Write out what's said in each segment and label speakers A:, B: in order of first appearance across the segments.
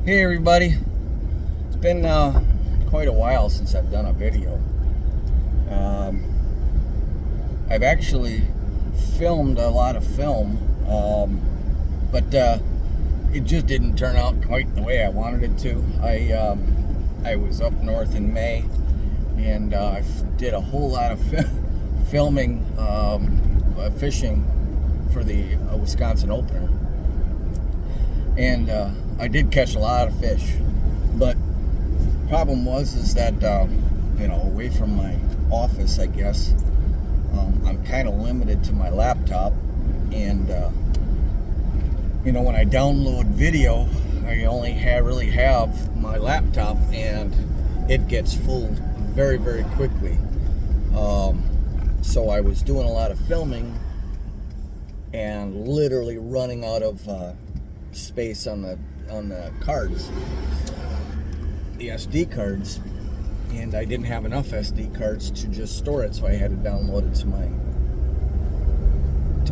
A: Hey everybody, it's been quite a while since I've done a video. I've actually filmed a lot of film, but it just didn't turn out quite the way I wanted it to. I was up north in May, and I did a whole lot of filming, fishing for the Wisconsin opener. And I did catch a lot of fish, but problem was that away from my office, I guess, I'm kind of limited to my laptop, and when I download video, I only really have my laptop, and it gets full very, very quickly. So I was doing a lot of filming and literally running out of space on the cards, the SD cards, and I didn't have enough SD cards to just store it, so I had to download it to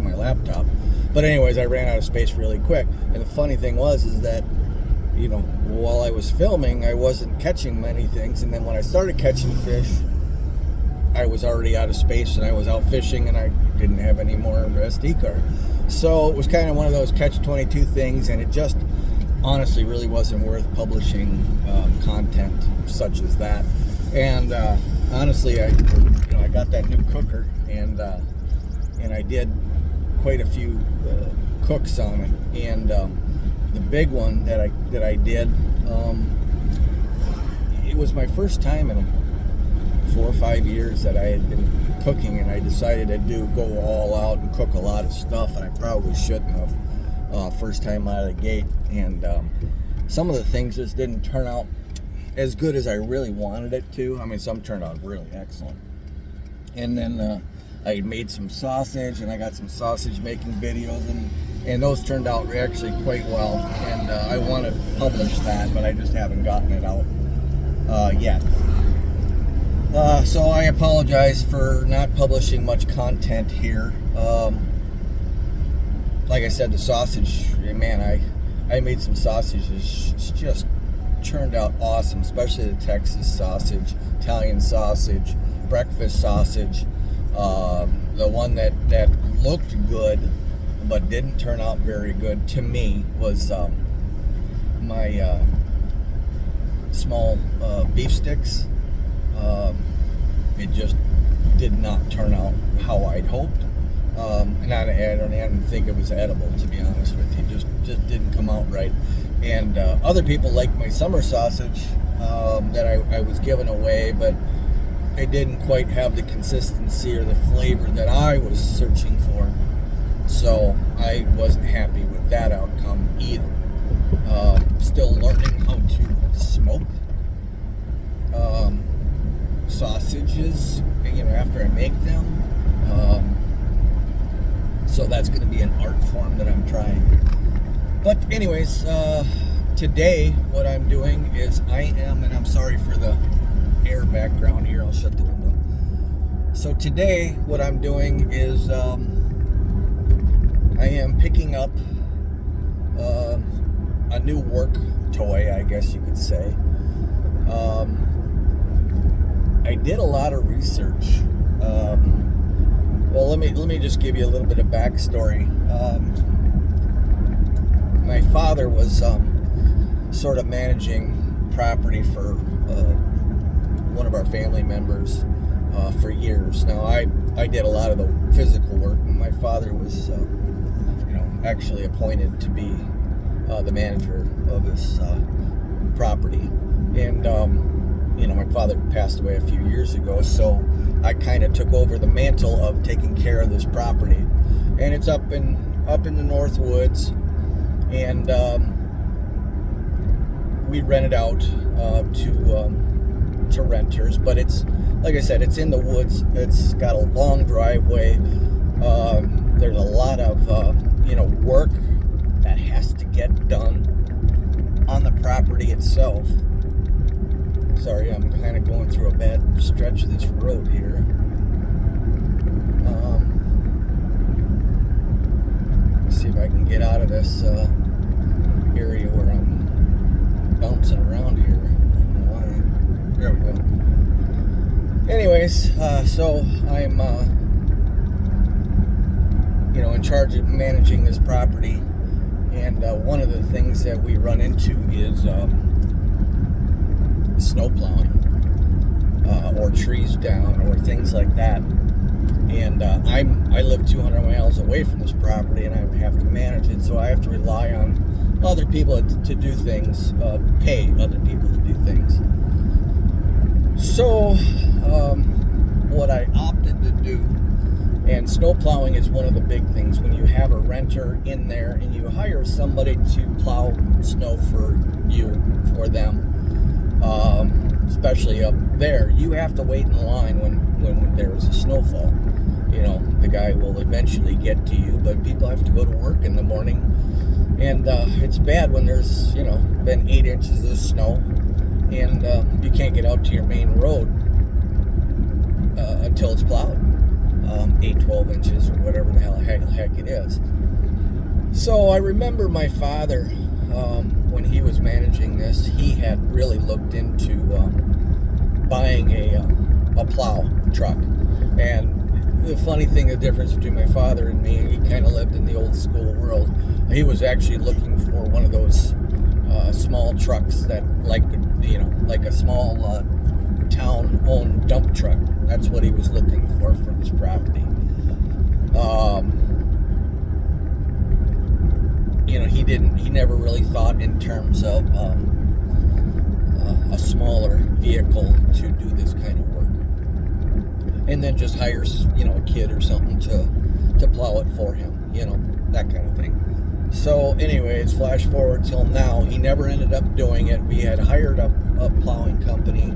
A: my laptop. But anyways, I ran out of space really quick, and the funny thing is that while I was filming, I wasn't catching many things, and then when I started catching fish, I was already out of space, and I was out fishing, and I didn't have any more SD card. So it was kind of one of those catch-22 things, and it just honestly really wasn't worth publishing content such as that. And honestly, I got that new cooker, and I did quite a few cooks on it. And the big one that I did, it was my first time in 4 or 5 years that I had been cooking, and I decided to go all out and cook a lot of stuff, and I probably shouldn't have first time out of the gate. And some of the things just didn't turn out as good as I really wanted it to. I mean, some turned out really excellent. And then I made some sausage, and I got some sausage making videos, and those turned out actually quite well, and I want to publish that, but I just haven't gotten it out yet. So I apologize for not publishing much content here. Like I said, the sausage, man, I made some sausages. It's just turned out awesome, especially the Texas sausage, Italian sausage, breakfast sausage. The one that looked good but didn't turn out very good to me was my small beef sticks. It just did not turn out how I'd hoped, and I don't even think it was edible, to be honest with you. Just didn't come out right. And other people liked my summer sausage that I was giving away, but it didn't quite have the consistency or the flavor that I was searching for, so I wasn't happy with that outcome either. Still learning how to smoke sausages, after I make them. So that's going to be an art form that I'm trying. But anyways, today what I'm doing is and I'm sorry for the air background here, I'll shut the window. So today what I'm doing is I am picking up a new work toy, I guess you could say. I did a lot of research. Well, let me just give you a little bit of backstory. My father was sort of managing property for one of our family members for years. Now, I did a lot of the physical work, and my father was actually appointed to be the manager of this property. And my father passed away a few years ago, so I kind of took over the mantle of taking care of this property. And it's up in the North Woods, and we rent it out to renters. But it's, like I said, it's in the woods. It's got a long driveway. There's a lot of work that has to get done on the property itself. Sorry, I'm kind of going through a bad stretch of this road here. Let's see if I can get out of this area where I'm anyways, so I'm, in charge of managing this property, and one of the things that we run into is snow plowing, or trees down, or things like that. And I live 200 miles away from this property, and I have to manage it, so I have to rely on other people to do things, pay other people to do things. So what I opted to do, and snow plowing is one of the big things, when you have a renter in there and you hire somebody to plow snow for them, especially up there, you have to wait in line when there is a snowfall. The guy will eventually get to you, but people have to go to work in the morning, and it's bad when there's been 8 inches of snow, and you can't get out to your main road until it's plowed, 12 inches or whatever the heck it is. So I remember my father, when he was managing this, he had really looked into buying a plow truck. And the funny thing, the difference between my father and me, he kind of lived in the old school world. He was actually looking for one of those small trucks that, like a small town-owned dump truck. That's what he was looking for this property. He never really thought in terms of a smaller vehicle to do this kind of work. And then just hires, a kid or something to plow it for him, that kind of thing. So anyways, flash forward till now, he never ended up doing it. We had hired a plowing company,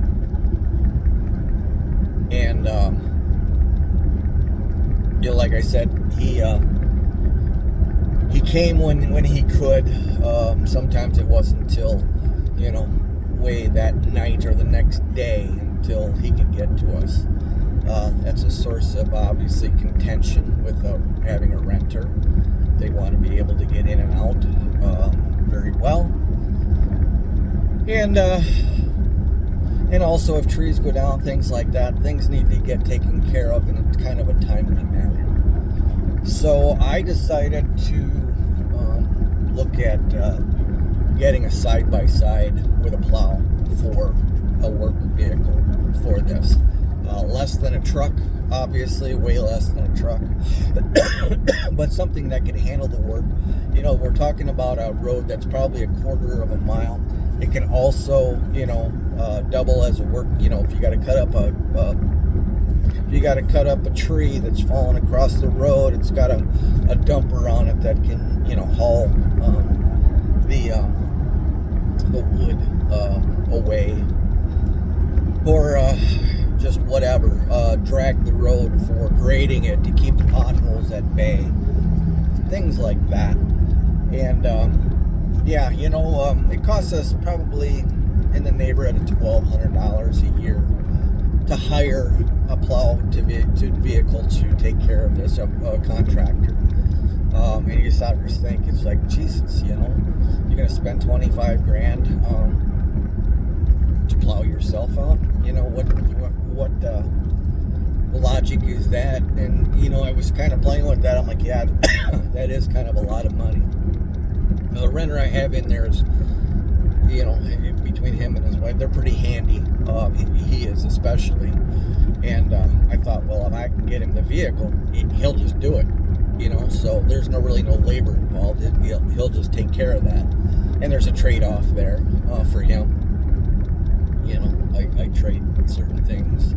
A: and like I said, he came when he could. Sometimes it wasn't until way that night or the next day until he could get to us. That's a source of obviously contention with having a renter. They want to be able to get in and out very well, and also if trees go down, things like that, things need to get taken care of in a kind of a timely manner. So I decided to look at getting a side-by-side with a plow for a work vehicle for this. Less than a truck, obviously, way less than a truck, but something that can handle the work. We're talking about a road that's probably a quarter of a mile. It can also, double as a work. If you got to cut up a tree that's fallen across the road, it's got a dumper on it that can, haul the wood away, or just whatever, drag the road for grading it to keep the potholes at bay, things like that. And it costs us probably in the neighborhood of $1,200 a year to hire a plow to vehicle to take care of this, a contractor. And you just have to think, it's like, Jesus, you're gonna spend $25,000 to plow yourself out. What logic is that? And I was kind of playing with that. I'm like, yeah, that is kind of a lot of money. Now, the renter I have in there is, between him and his wife, they're pretty handy. He is especially. And I thought, well, if I can get him the vehicle, he'll just do it. So there's really no labor involved. He'll just take care of that. And there's a trade-off there for him. I trade certain things,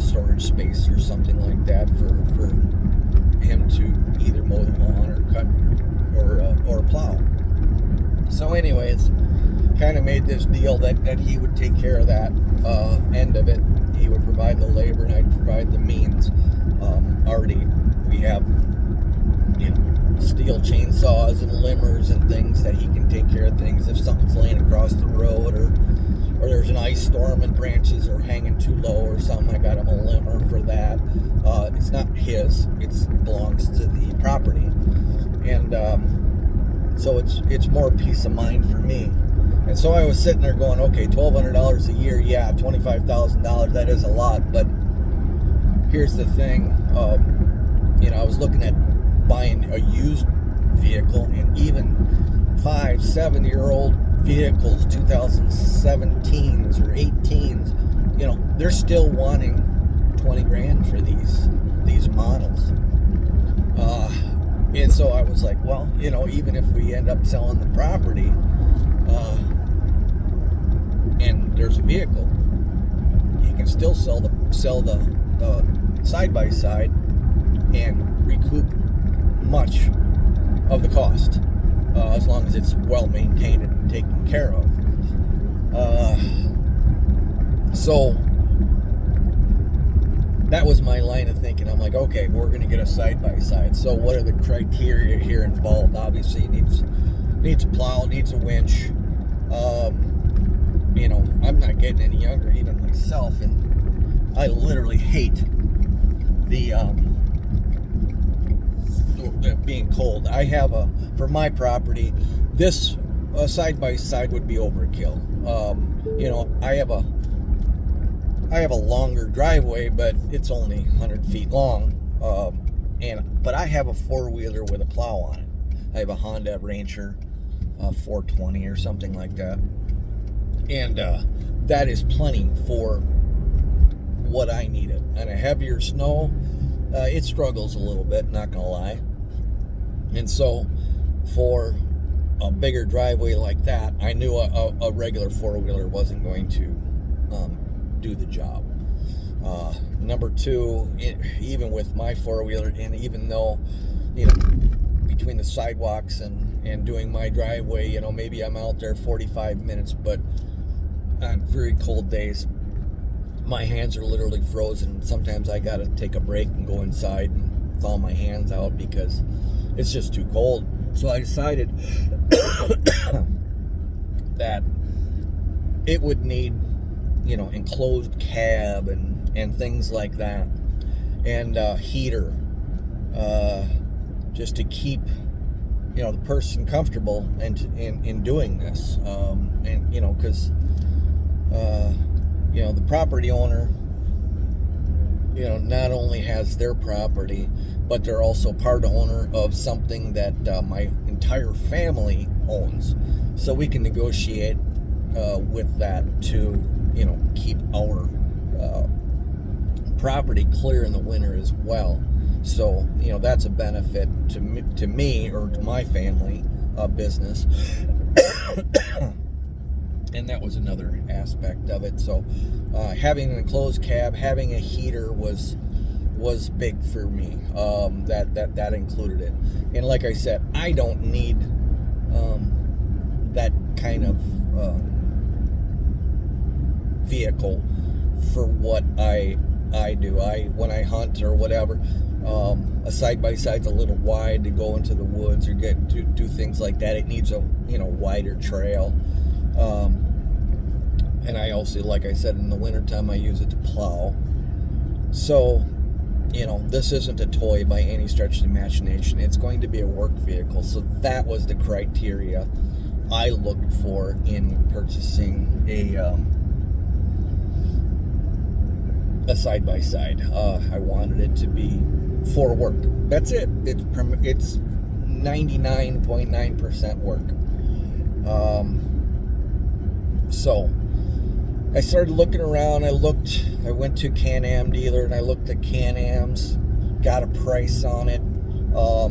A: storage space or something like that, for him to either mow the lawn or cut or plow. So anyways, kind of made this deal that he would take care of that end of it. He would provide the labor and I'd provide the means. Already we have steel chainsaws and limbers and things that he can take care of things if something's laying across the road, or there's an ice storm and branches are hanging too low or something. I got him a limber for that. It's not his, it belongs to the property, and so it's more peace of mind for me And so I was sitting there going, okay, $1,200 a year, yeah, $25,000, that is a lot. But here's the thing, I was looking at buying a used vehicle, and even 5-7-year-old vehicles, 2017s or 18s, they're still wanting 20 grand for these models. And so I was like, well, even if we end up selling the property, and there's a vehicle, you can still sell the side by side and recoup much of the cost, as long as it's well maintained and taken care of. So that was my line of thinking. I'm like, okay, we're going to get a side by side. So what are the criteria here involved? Obviously, it needs a plow, needs a winch. I'm not getting any younger, even myself, and I literally hate the being cold. I have for my property, this side by side would be overkill. I have a longer driveway, but it's only 100 feet long, but I have a four-wheeler with a plow on it. I have a Honda Rancher 420 or something like that, and that is plenty for what I needed. And a heavier snow, it struggles a little bit, not gonna lie. And so for a bigger driveway like that, I knew a regular four-wheeler wasn't going to do the job. Number two, even with my four-wheeler, and even though between the sidewalks and doing my driveway, maybe I'm out there 45 minutes, but on very cold days, my hands are literally frozen. Sometimes I gotta take a break and go inside and thaw my hands out because it's just too cold. So I decided that it would need enclosed cab and things like that, and heater, just to keep the person comfortable in doing this, and because the property owner not only has their property, but they're also part owner of something that my entire family owns, so we can negotiate with that to keep our property clear in the winter as well. So that's a benefit to me or to my family business. And that was another aspect of it. So having an enclosed cab, having a heater was big for me. That included it. And like I said, I don't need that kind of vehicle for what I do. When I hunt or whatever, a side-by-side's a little wide to go into the woods or do things like that. It needs a wider trail. And I also, like I said, in the wintertime I use it to plow. So this isn't a toy by any stretch of the imagination. It's going to be a work vehicle. So that was the criteria I looked for in purchasing a side-by-side. I wanted it to be for work. That's it. It's 99.9% work. So I started looking around. I went to a Can-Am dealer and I looked at Can-Ams, got a price on it. I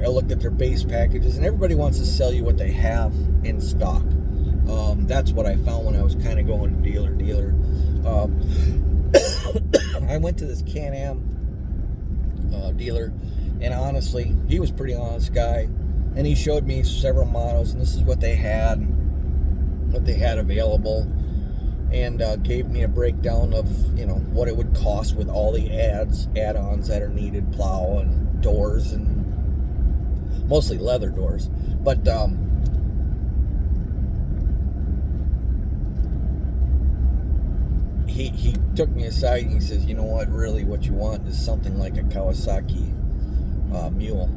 A: looked at their base packages, and everybody wants to sell you what they have in stock. That's what I found when I was kind of going to dealer. I went to this Can-Am dealer, and honestly, he was a pretty honest guy, and he showed me several models, and this is what they had available, and gave me a breakdown of what it would cost with all the add-ons that are needed, plow and doors, and mostly leather doors. But he took me aside and he says, really what you want is something like a Kawasaki mule.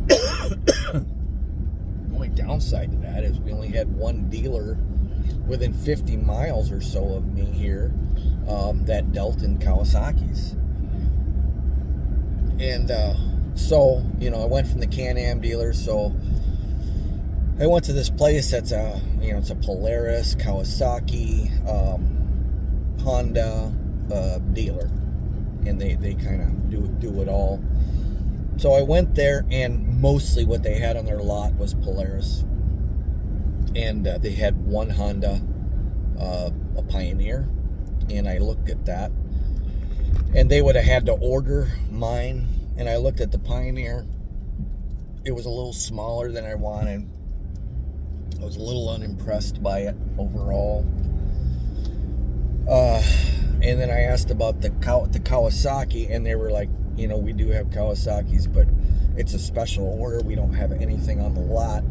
A: The only downside to that is we only had one dealer within 50 miles or so of me here that dealt in Kawasaki's. And so, I went from the Can-Am dealer, so I went to this place that's it's a Polaris, Kawasaki, Honda dealer, and they kind of do it all. So I went there, and mostly what they had on their lot was Polaris, and they had one Honda, a Pioneer, and I looked at that, and they would have had to order mine, and I looked at the Pioneer. It was a little smaller than I wanted. I was a little unimpressed by it overall. And then I asked about the Kawasaki, and they were like, we do have Kawasaki's, but it's a special order. We don't have anything on the lot.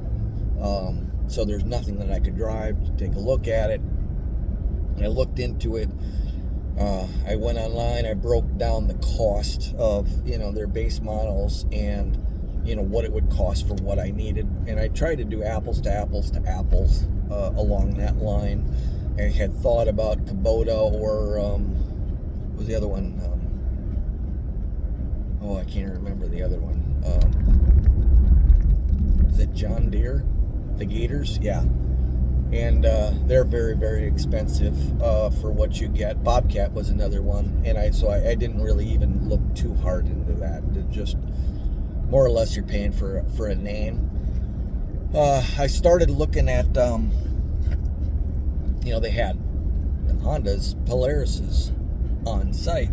A: So there's nothing that I could drive to take a look at it. And I looked into it. I went online. I broke down the cost of, their base models and, what it would cost for what I needed. And I tried to do apples to apples along that line. I had thought about Kubota or, what was the other one? I can't remember the other one. Is it John Deere? The Gators? Yeah. And they're very, very expensive for what you get. Bobcat was another one. And I didn't really even look too hard into that. It just, more or less, you're paying for a name. I started looking at, they had Hondas, Polarises on site.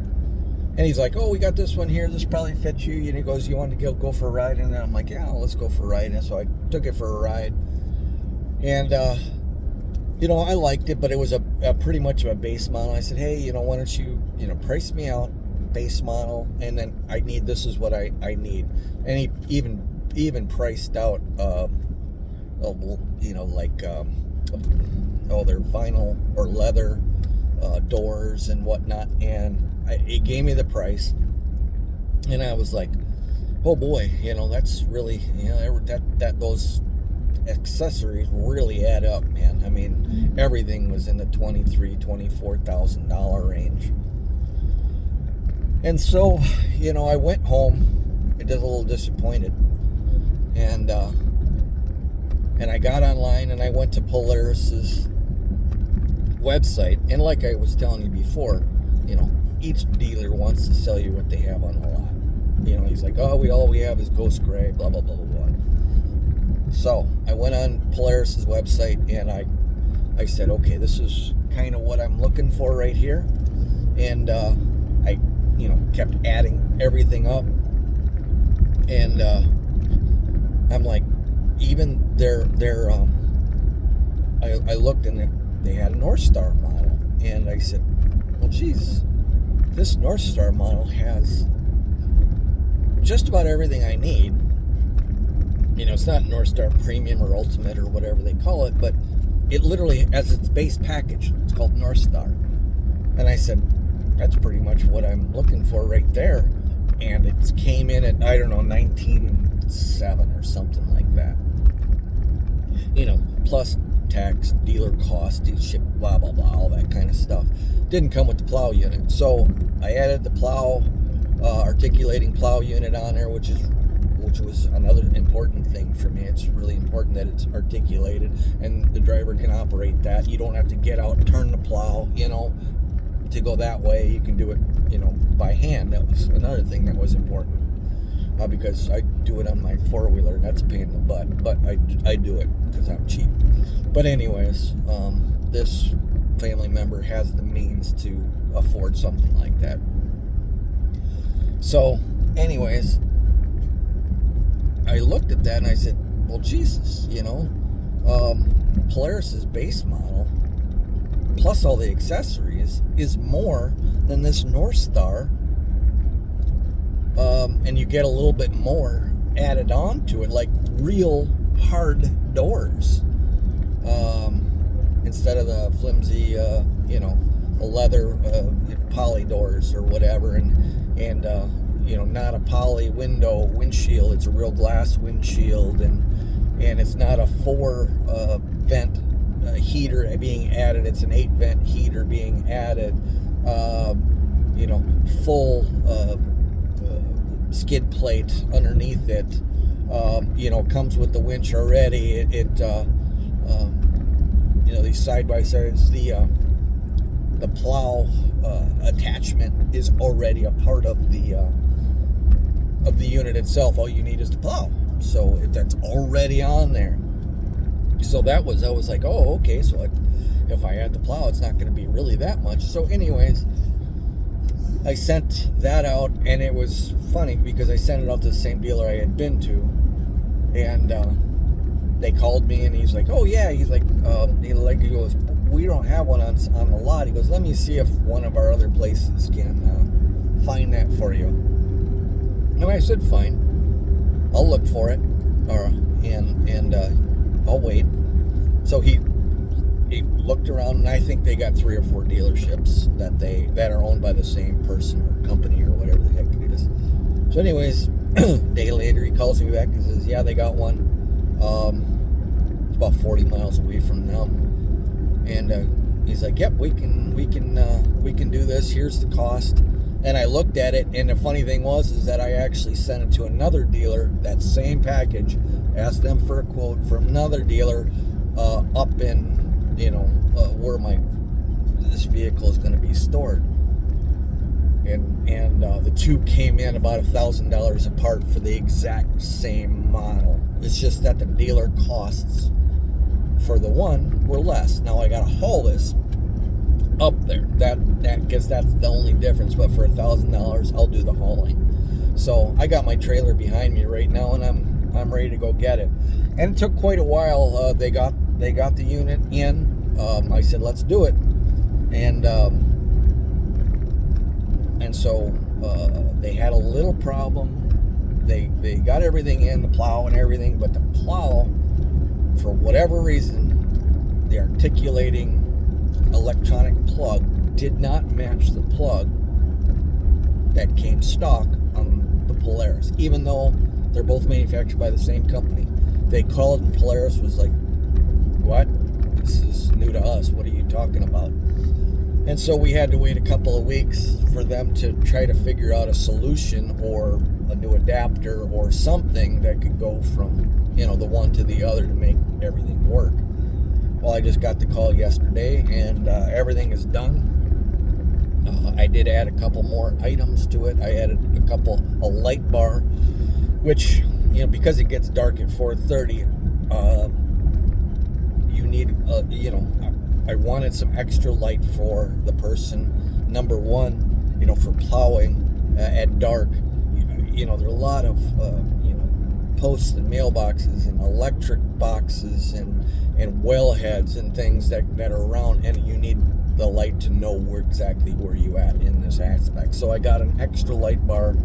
A: And he's like, we got this one here. This probably fits you. And he goes, you want to go for a ride? And then I'm like, yeah, let's go for a ride. And so I took it for a ride. And, I liked it, but it was a pretty much of a base model. I said, hey, why don't you, price me out, base model, and then this is what I need. And he even priced out, their vinyl or leather doors and whatnot, and it gave me the price, and I was like, oh boy, that's really, that those accessories really add up, man. I mean, everything was in the $24,000 range. And so, I went home. I was a little disappointed, and I got online and I went to Polaris's website, and like I was telling you before, each dealer wants to sell you what they have on the lot. He's like, all we have is Ghost Gray, blah blah blah blah blah. So I went on Polaris's website and I said, okay, this is kind of what I'm looking for right here, and I kept adding everything up, and I'm like, even I looked, and they had a North Star model, and I said, well, geez, this North Star model has just about everything I need. It's not North Star Premium or Ultimate or whatever they call it, but it literally has its base package. It's called North Star. And I said, that's pretty much what I'm looking for right there. And it came in at, I don't know, $19,700 or something like that. Plus tax, dealer cost, ship, blah, blah, blah, all that kind of stuff. Didn't come with the plow unit. So I added the plow, articulating plow unit on there, which was another important thing for me. It's really important that it's articulated and the driver can operate that. You don't have to get out and turn the plow, to go that way. You can do it, by hand. That was another thing that was important, because I do it on my four-wheeler, and that's a pain in the butt, but I do it because I'm cheap. But anyways, this family member has the means to afford something like that. So anyways, I looked at that and I said, well, Jesus, Polaris's base model plus all the accessories is more than this North Star, and you get a little bit more added on to it, like real hard doors, instead of the flimsy, the leather poly doors or whatever, and not a poly windshield. It's a real glass windshield, and and it's not a 4 vent heater being added, it's an 8 vent heater being added. Full skid plate underneath it. Comes with the winch already. These side by sides, the plow attachment is already a part of the unit itself. All you need is the plow, so that's already on there. So I was like, oh, okay, so if I add the plow, it's not going to be really that much. So anyways, I sent that out, and it was funny because I sent it out to the same dealer I had been to, and they called me, and he's like, oh yeah, he's like, he goes, we don't have one on the lot. He goes, let me see if one of our other places can find that for you. And I said, fine, I'll look for it, and I'll wait. So he looked around, and I think they got 3 or 4 dealerships that are owned by the same person or company or whatever the heck it is. So anyways, a day later he calls me back and says, yeah, they got one. It's about 40 miles away from them, and he's like, yep, we can do this. Here's the cost. And I looked at it, and the funny thing is that I actually sent it to another dealer, that same package, asked them for a quote from another dealer up in where this vehicle is going to be stored, and the two came in about $1,000 apart for the exact same model. It's just that the dealer costs for the one were less. Now I got to haul this up there. That guess that's the only difference. But for $1,000, I'll do the hauling. So I got my trailer behind me right now, and I'm ready to go get it. And it took quite a while. They got the unit in. I said, let's do it, and so they had a little problem. They got everything in, the plow and everything, but the plow, for whatever reason, the articulating electronic plug did not match the plug that came stock on the Polaris, even though they're both manufactured by the same company. They called, and Polaris was like, what? This is new to us. What are you talking about? And so we had to wait a couple of weeks for them to try to figure out a solution or a new adapter or something that could go from the one to the other to make everything work. Well, I just got the call yesterday, and everything is done. I did add a couple more items to it. I added a light bar, which because it gets dark at 4:30, you need I wanted some extra light for the person. Number one, for plowing at dark. There are a lot of posts and mailboxes and electric boxes and wellheads and things that are around, and you need the light to know exactly where you at in this aspect. So I got an extra light bar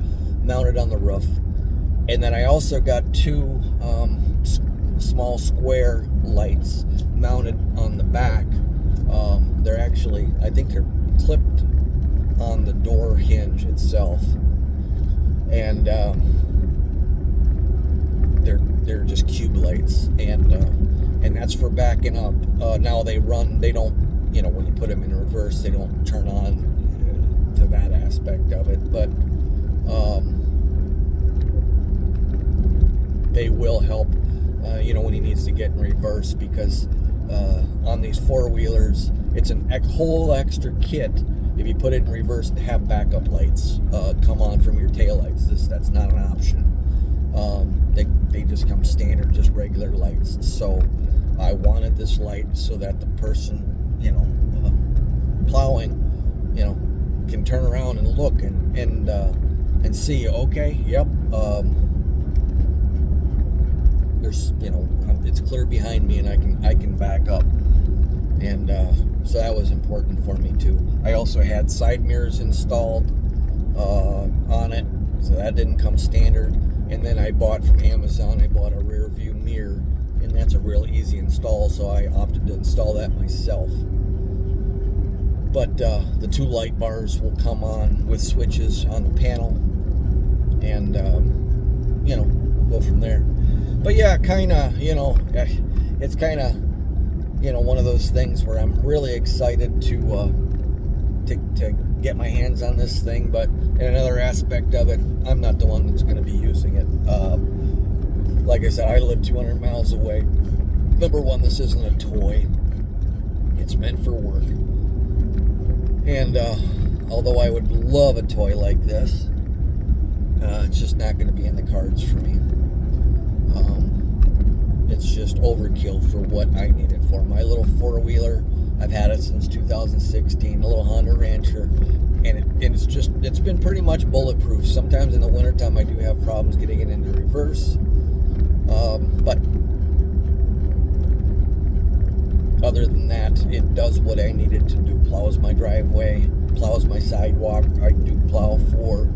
A: mounted on the roof, and then I also got 2 small square lights mounted on the back. They're actually, I think they're clipped on the door hinge itself, and they're just cube lights, and that's for backing up. Now they don't, when you put them in reverse, they don't turn on to that aspect of it, but they will help when he needs to get in reverse, because on these 4-wheelers, it's a whole extra kit. If you put it in reverse, to have backup lights come on from your taillights. That's not an option. They just come standard, just regular lights. So I wanted this light so that the person, plowing, can turn around and look and see. Okay, yep. There's, it's clear behind me, and I can back up. And so that was important for me too. I also had side mirrors installed on it, so that didn't come standard. And then I bought from Amazon, I bought a rear view mirror, and that's a real easy install, so I opted to install that myself. But the 2 light bars will come on with switches on the panel, and go from there. But yeah, kind of, it's kind of, one of those things where I'm really excited to get my hands on this thing. But in another aspect of it, I'm not the one that's going to be using it. Like I said, I live 200 miles away. Number one, this isn't a toy. It's meant for work. And although I would love a toy like this, it's just not going to be in the cards for me. It's just overkill for what I need it for. My little four-wheeler, I've had it since 2016, a little Honda Rancher, and it's been pretty much bulletproof. Sometimes in the wintertime I do have problems getting it into reverse, but other than that, it does what I needed to do. Plows my driveway, plows my sidewalk. I do plow for,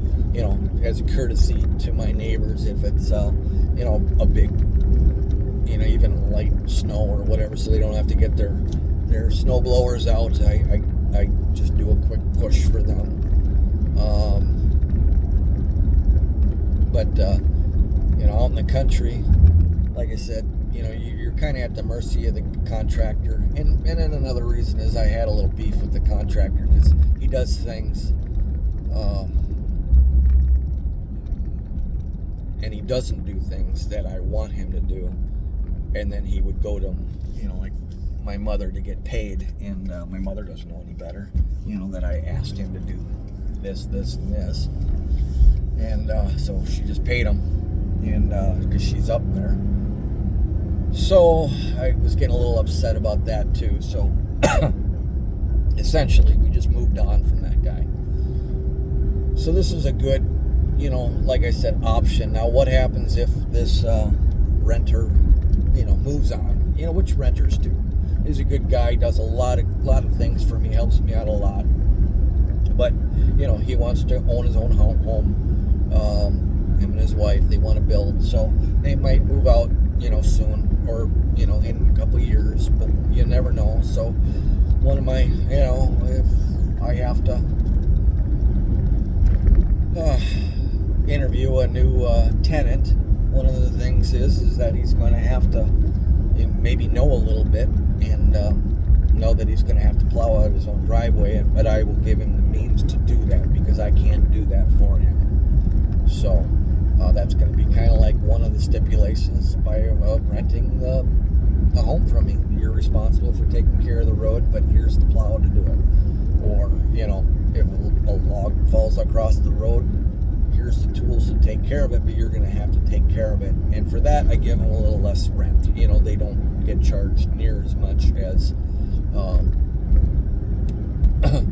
A: as a courtesy to my neighbors if it's, a big, even light snow or whatever, so they don't have to get their snow blowers out. I just do a quick push for them. But out in the country, like I said, you're kind of at the mercy of the contractor. And then another reason is I had a little beef with the contractor because he does things, and he doesn't do things that I want him to do. And then he would go to, like my mother to get paid, and my mother doesn't know any better, that I asked him to do this, and this. And so she just paid him, and because she's up there. So I was getting a little upset about that too. So essentially we just moved on from that guy. So this is a good, like I said, option. Now what happens if this renter, moves on? Which renters do. He's a good guy, does a lot of things for me, helps me out a lot. But, he wants to own his own home. Him and his wife, they want to build. So they might move out, soon, or, in a couple of years, but you never know. So one of my, if I have to interview a new tenant, one of the things is that he's going to have to maybe know a little bit and know that he's going to have to plow out his own driveway, but I will give him the means to do that because I can't do that for him. So that's going to be kind of like one of the stipulations by renting the home from me. You're responsible for taking care of the road, but here's the plow to do it. Or, if a log falls across the road, here's the tools to take care of it, but you're going to have to take care of it. And for that, I give them a little less rent. They don't get charged near as much as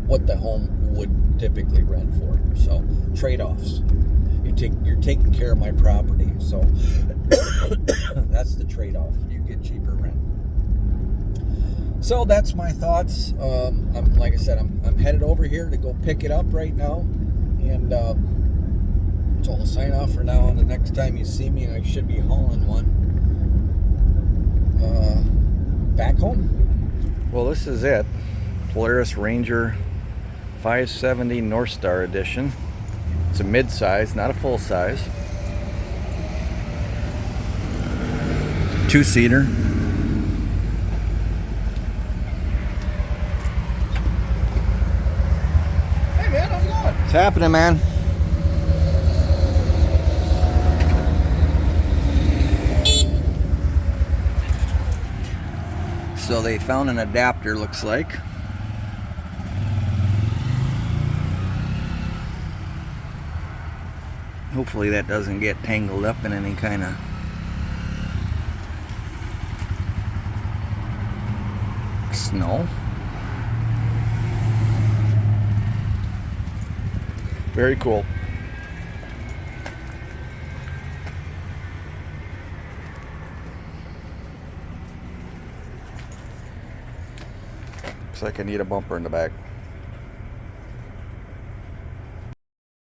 A: what the home would typically rent for. So, trade-offs. You're taking care of my property, so that's the trade-off. You get cheaper rent. So that's my thoughts. Like I said, I'm headed over here to go pick it up right now, and so I'll sign off for now. And the next time you see me, I should be hauling one back home. Well, this is it, Polaris Ranger 570 North Star Edition. It's a mid-size, not a full-size. Two-seater. Hey man, how's it going? What's happening, man? So they found an adapter, looks like. Hopefully that doesn't get tangled up in any kind of snow. Very cool. Looks like I need a bumper in the back.